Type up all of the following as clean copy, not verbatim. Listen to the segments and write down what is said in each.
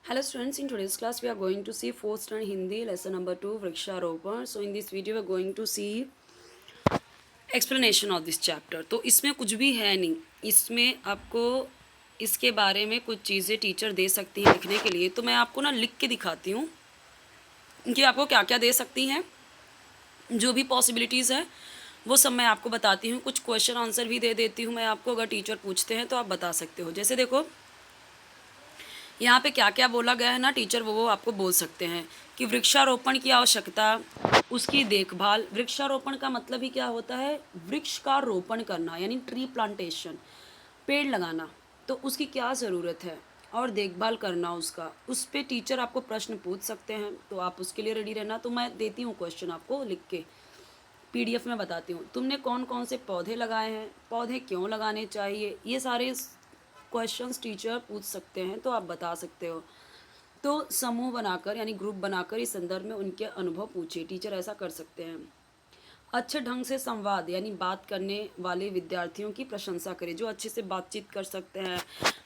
Hello students, in today's class we are going to see 4th standard Hindi lesson number 2 Vriksharopan. So in this video we are going to see explanation of this chapter. तो इसमें कुछ भी है नहीं, इसमें आपको इसके बारे में कुछ चीज़ें टीचर दे सकती हैं लिखने के लिए। तो मैं आपको ना लिख के दिखाती हूँ कि आपको क्या क्या दे सकती हैं, जो भी पॉसिबिलिटीज़ है वो सब मैं आपको बताती हूँ। कुछ क्वेश्चन आंसर भी दे देती हूँ मैं आपको, अगर टीचर पूछते हैं तो आप बता सकते हो। जैसे देखो यहाँ पे क्या क्या बोला गया है ना टीचर, वो आपको बोल सकते हैं कि वृक्षारोपण की आवश्यकता, उसकी देखभाल। वृक्षारोपण का मतलब ही क्या होता है, वृक्ष का रोपण करना यानी ट्री प्लांटेशन, पेड़ लगाना। तो उसकी क्या ज़रूरत है और देखभाल करना उसका, उस पर टीचर आपको प्रश्न पूछ सकते हैं, तो आप उसके लिए रेडी रहना। तो मैं देती हूँ क्वेश्चन आपको लिख के, पीडीएफ में बताती हूँ। तुमने कौन कौन से पौधे लगाए हैं, पौधे क्यों लगाने चाहिए, ये सारे क्वेश्चंस टीचर पूछ सकते हैं, तो आप बता सकते हो। तो समूह बनाकर यानी ग्रुप बनाकर इस संदर्भ में उनके अनुभव पूछिए, टीचर ऐसा कर सकते हैं। अच्छे ढंग से संवाद यानी बात करने वाले विद्यार्थियों की प्रशंसा करें, जो अच्छे से बातचीत कर सकते हैं,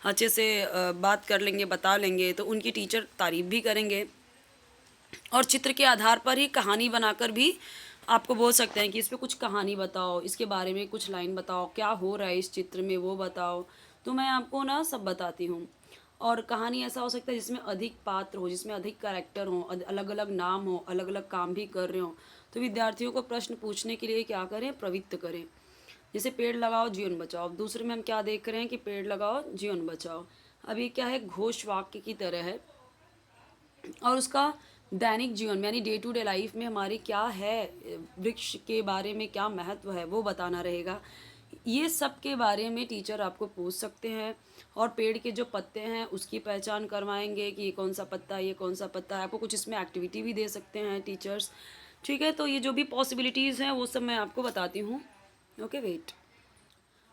अच्छे से बात कर लेंगे, बता लेंगे, तो उनकी टीचर तारीफ भी करेंगे। और चित्र के आधार पर ही कहानी बनाकर भी आपको बोल सकते हैं कि इस पे कुछ कहानी बताओ, इसके बारे में कुछ लाइन बताओ, क्या हो रहा है इस चित्र में वो बताओ। तो मैं आपको ना सब बताती हूँ। और कहानी ऐसा हो सकता है जिसमें अधिक पात्र हो, जिसमें अधिक कैरेक्टर हो, अलग अलग नाम हो, अलग अलग काम भी कर रहे हो। तो विद्यार्थियों को प्रश्न पूछने के लिए क्या करें, प्रवृत्त करें। जैसे पेड़ लगाओ जीवन बचाओ, दूसरे में हम क्या देख रहे हैं कि पेड़ लगाओ जीवन बचाओ। अब ये क्या है, घोष वाक्य की तरह है, और उसका दैनिक जीवन में यानी डे टू डे लाइफ में हमारी क्या है, वृक्ष के बारे में क्या महत्व है वो बताना रहेगा। ये सब के बारे में टीचर आपको पूछ सकते हैं। और पेड़ के जो पत्ते हैं उसकी पहचान करवाएंगे कि ये कौन सा पत्ता है, ये कौन सा पत्ता है। आपको कुछ इसमें एक्टिविटी भी दे सकते हैं टीचर्स। ठीक है, तो ये जो भी पॉसिबिलिटीज़ हैं वो सब मैं आपको बताती हूँ। ओके वेट,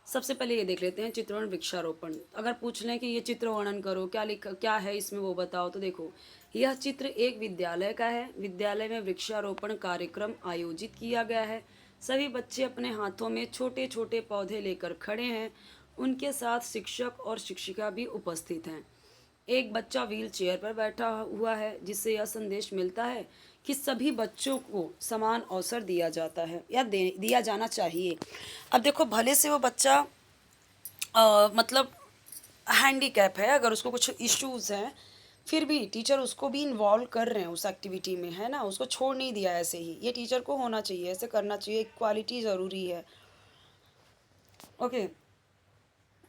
सबसे पहले ये देख लेते हैं चित्रण वृक्षारोपण। अगर पूछ लें कि ये चित्र वर्णन करो, क्या लिखा क्या है इसमें वो बताओ, तो देखो यह चित्र एक विद्यालय का है। विद्यालय में वृक्षारोपण कार्यक्रम आयोजित किया गया है। सभी बच्चे अपने हाथों में छोटे छोटे पौधे लेकर खड़े हैं। उनके साथ शिक्षक और शिक्षिका भी उपस्थित हैं। एक बच्चा व्हील चेयर पर बैठा हुआ है, जिससे यह संदेश मिलता है कि सभी बच्चों को समान अवसर दिया जाता है या दिया जाना चाहिए। अब देखो भले से वो बच्चा मतलब हैंडीकैप है, अगर उसको कुछ इश्यूज़ हैं, फिर भी टीचर उसको भी इन्वॉल्व कर रहे हैं उस एक्टिविटी में, है ना, उसको छोड़ नहीं दिया ऐसे ही। ये टीचर को होना चाहिए, ऐसे करना चाहिए, इक्वालिटी ज़रूरी है। ओके,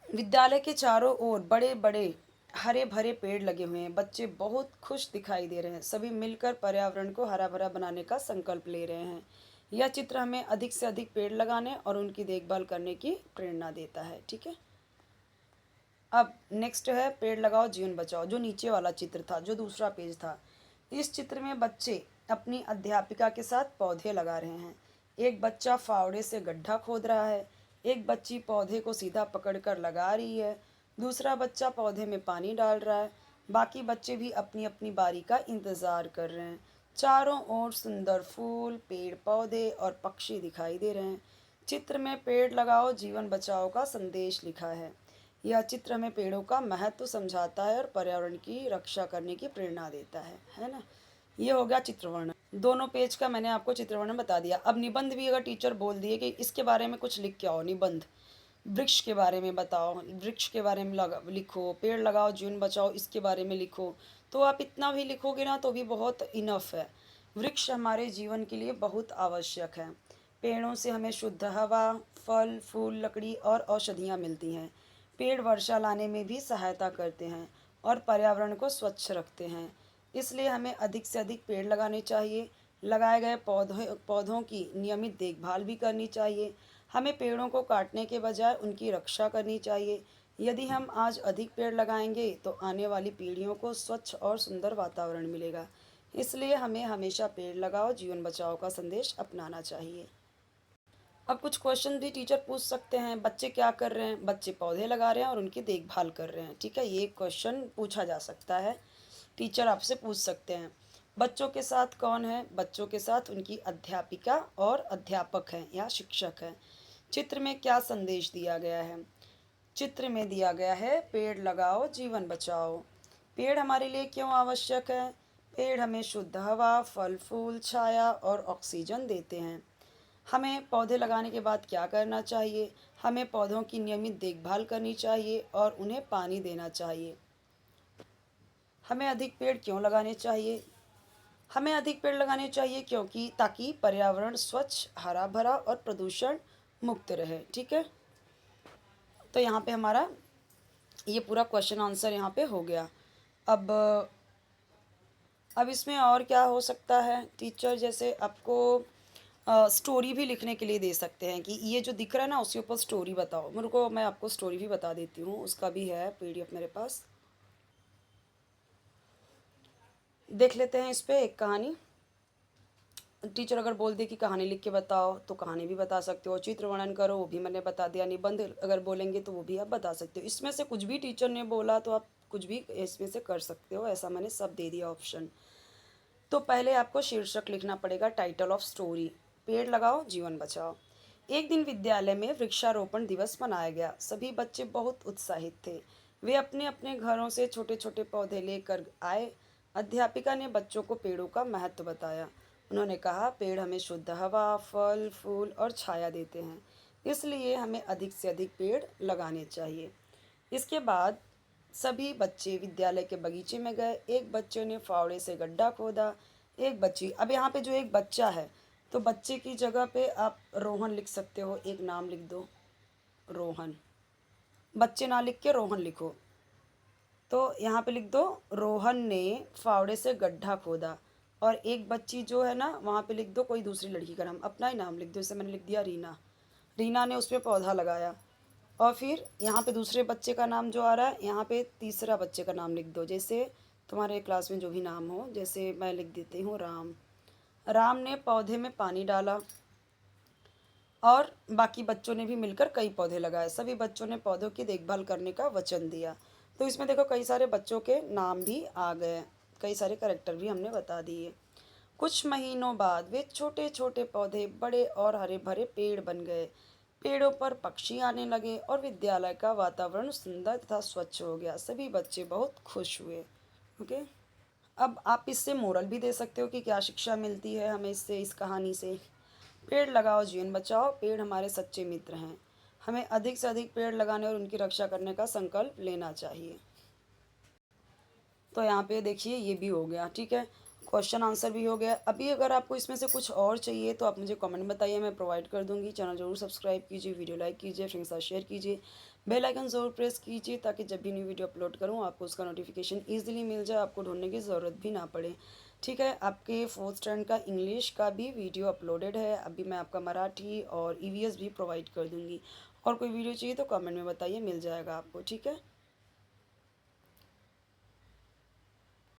विद्यालय के चारों ओर बड़े बड़े हरे भरे पेड़ लगे हुए हैं। बच्चे बहुत खुश दिखाई दे रहे हैं, सभी मिलकर पर्यावरण को हरा भरा बनाने का संकल्प ले रहे हैं। यह चित्र हमें अधिक से अधिक पेड़ लगाने और उनकी देखभाल करने की प्रेरणा देता है। ठीक है, अब नेक्स्ट है पेड़ लगाओ जीवन बचाओ, जो नीचे वाला चित्र था, जो दूसरा पेज था। इस चित्र में बच्चे अपनी अध्यापिका के साथ पौधे लगा रहे हैं। एक बच्चा फावड़े से गड्ढा खोद रहा है, एक बच्ची पौधे को सीधा पकड़कर लगा रही है, दूसरा बच्चा पौधे में पानी डाल रहा है। बाकी बच्चे भी अपनी अपनी बारी का इंतज़ार कर रहे हैं। चारों ओर सुंदर फूल, पेड़ पौधे और पक्षी दिखाई दे रहे हैं। चित्र में पेड़ लगाओ जीवन बचाओ का संदेश लिखा है। यह चित्र हमें पेड़ों का महत्व समझाता है और पर्यावरण की रक्षा करने की प्रेरणा देता है ना। ये हो गया चित्रवर्णन। दोनों पेज का मैंने आपको चित्रवर्णन बता दिया। अब निबंध भी अगर टीचर बोल दिए कि इसके बारे में कुछ लिख के आओ, निबंध वृक्ष के बारे में बताओ, वृक्ष के बारे में लिखो, पेड़ लगाओ जीवन बचाओ इसके बारे में लिखो, तो आप इतना भी लिखोगे ना तो भी बहुत इनफ है। वृक्ष हमारे जीवन के लिए बहुत आवश्यक है। पेड़ों से हमें शुद्ध हवा, फल फूल, लकड़ी और औषधियाँ मिलती हैं। पेड़ वर्षा लाने में भी सहायता करते हैं और पर्यावरण को स्वच्छ रखते हैं। इसलिए हमें अधिक से अधिक पेड़ लगाने चाहिए। लगाए गए पौधों की नियमित देखभाल भी करनी चाहिए। हमें पेड़ों को काटने के बजाय उनकी रक्षा करनी चाहिए। यदि हम आज अधिक पेड़ लगाएंगे तो आने वाली पीढ़ियों को स्वच्छ और सुंदर वातावरण मिलेगा। इसलिए हमें हमेशा पेड़ लगाओ जीवन बचाओ का संदेश अपनाना चाहिए। अब कुछ क्वेश्चन भी टीचर पूछ सकते हैं। बच्चे क्या कर रहे हैं, बच्चे पौधे लगा रहे हैं और उनकी देखभाल कर रहे हैं। ठीक है, ये क्वेश्चन पूछा जा सकता है, टीचर आपसे पूछ सकते हैं। बच्चों के साथ कौन है, बच्चों के साथ उनकी अध्यापिका और अध्यापक हैं या शिक्षक हैं। चित्र में क्या संदेश दिया गया है, चित्र में दिया गया है पेड़ लगाओ जीवन बचाओ। पेड़ हमारे लिए क्यों आवश्यक है? पेड़ हमें शुद्ध हवा, फल फूल, छाया और ऑक्सीजन देते हैं। हमें पौधे लगाने के बाद क्या करना चाहिए? हमें पौधों की नियमित देखभाल करनी चाहिए और उन्हें पानी देना चाहिए। हमें अधिक पेड़ क्यों लगाने चाहिए? हमें अधिक पेड़ लगाने चाहिए क्योंकि ताकि पर्यावरण स्वच्छ, हरा भरा और प्रदूषण मुक्त रहे। ठीक है, तो यहाँ पे हमारा ये पूरा क्वेश्चन आंसर यहाँ पे हो गया। अब इसमें और क्या हो सकता है? टीचर जैसे आपको स्टोरी भी लिखने के लिए दे सकते हैं कि ये जो दिख रहा है ना उसके ऊपर स्टोरी बताओ। मेरे को, मैं आपको स्टोरी भी बता देती हूँ, उसका भी है पीडीएफ मेरे पास। देख लेते हैं इस पे एक कहानी। टीचर अगर बोल दे कि कहानी लिख के बताओ तो कहानी भी बता सकते हो, चित्र वर्णन करो वो भी मैंने बता दिया, निबंध अगर बोलेंगे तो वो भी आप बता सकते हो। इसमें से कुछ भी टीचर ने बोला तो आप कुछ भी इसमें से कर सकते हो, ऐसा मैंने सब दे दिया ऑप्शन। तो पहले आपको शीर्षक लिखना पड़ेगा, टाइटल ऑफ स्टोरी, पेड़ लगाओ जीवन बचाओ। एक दिन विद्यालय में वृक्षारोपण दिवस मनाया गया। सभी बच्चे बहुत उत्साहित थे। वे अपने अपने घरों से छोटे छोटे पौधे लेकर आए। अध्यापिका ने बच्चों को पेड़ों का महत्व बताया। उन्होंने कहा, पेड़ हमें शुद्ध हवा, फल फूल और छाया देते हैं, इसलिए हमें अधिक से अधिक पेड़ लगाने चाहिए। इसके बाद सभी बच्चे विद्यालय के बगीचे में गए। एक बच्चे ने फावड़े से गड्ढा खोदा। एक बच्ची, अब यहाँ पे जो एक बच्चा है तो बच्चे की जगह पे आप रोहन लिख सकते हो, एक नाम लिख दो रोहन। बच्चे ना लिख के रोहन लिखो। तो यहाँ पे लिख दो, रोहन ने फावड़े से गड्ढा खोदा। और एक बच्ची जो है ना वहाँ पे लिख दो कोई दूसरी लड़की का नाम, अपना ही नाम लिख दो। जैसे मैंने लिख दिया रीना, रीना ने उस पर पौधा लगाया। और फिर यहाँ पे दूसरे बच्चे का नाम जो आ रहा है यहाँ पे तीसरा बच्चे का नाम लिख दो। जैसे तुम्हारे क्लास में जो भी नाम हो, जैसे मैं लिख देती हूँ राम। राम ने पौधे में पानी डाला और बाकी बच्चों ने भी मिलकर कई पौधे लगाए। सभी बच्चों ने पौधों की देखभाल करने का वचन दिया। तो इसमें देखो कई सारे बच्चों के नाम भी आ गए, कई सारे कैरेक्टर भी हमने बता दिए। कुछ महीनों बाद वे छोटे छोटे पौधे बड़े और हरे भरे पेड़ बन गए। पेड़ों पर पक्षी आने लगे और विद्यालय का वातावरण सुंदर तथा स्वच्छ हो गया। सभी बच्चे बहुत खुश हुए। ओके, अब आप इससे मोरल भी दे सकते हो कि क्या शिक्षा मिलती है हमें इससे, इस कहानी से। पेड़ लगाओ जीवन बचाओ, पेड़ हमारे सच्चे मित्र हैं। हमें अधिक से अधिक पेड़ लगाने और उनकी रक्षा करने का संकल्प लेना चाहिए। तो यहाँ पे देखिए ये भी हो गया। ठीक है, क्वेश्चन आंसर भी हो गया। अभी अगर आपको इसमें से कुछ और चाहिए तो आप मुझे कमेंट बताइए, मैं प्रोवाइड कर दूंगी। चैनल जरूर सब्सक्राइब कीजिए, वीडियो लाइक कीजिए, फ्रेंड्स के साथ शेयर कीजिए, बेल आइकन जरूर प्रेस कीजिए ताकि जब भी न्यू वीडियो अपलोड करूँ आपको उसका नोटिफिकेशन ईजिली मिल जाए, आपको ढूंढने की ज़रूरत भी ना पड़े। ठीक है, आपके 4th स्टैंडर्ड का इंग्लिश का भी वीडियो अपलोडेड है। अभी मैं आपका मराठी और ईवीएस भी प्रोवाइड कर दूँगी। और कोई वीडियो चाहिए तो कमेंट में बताइए, मिल जाएगा आपको। ठीक है।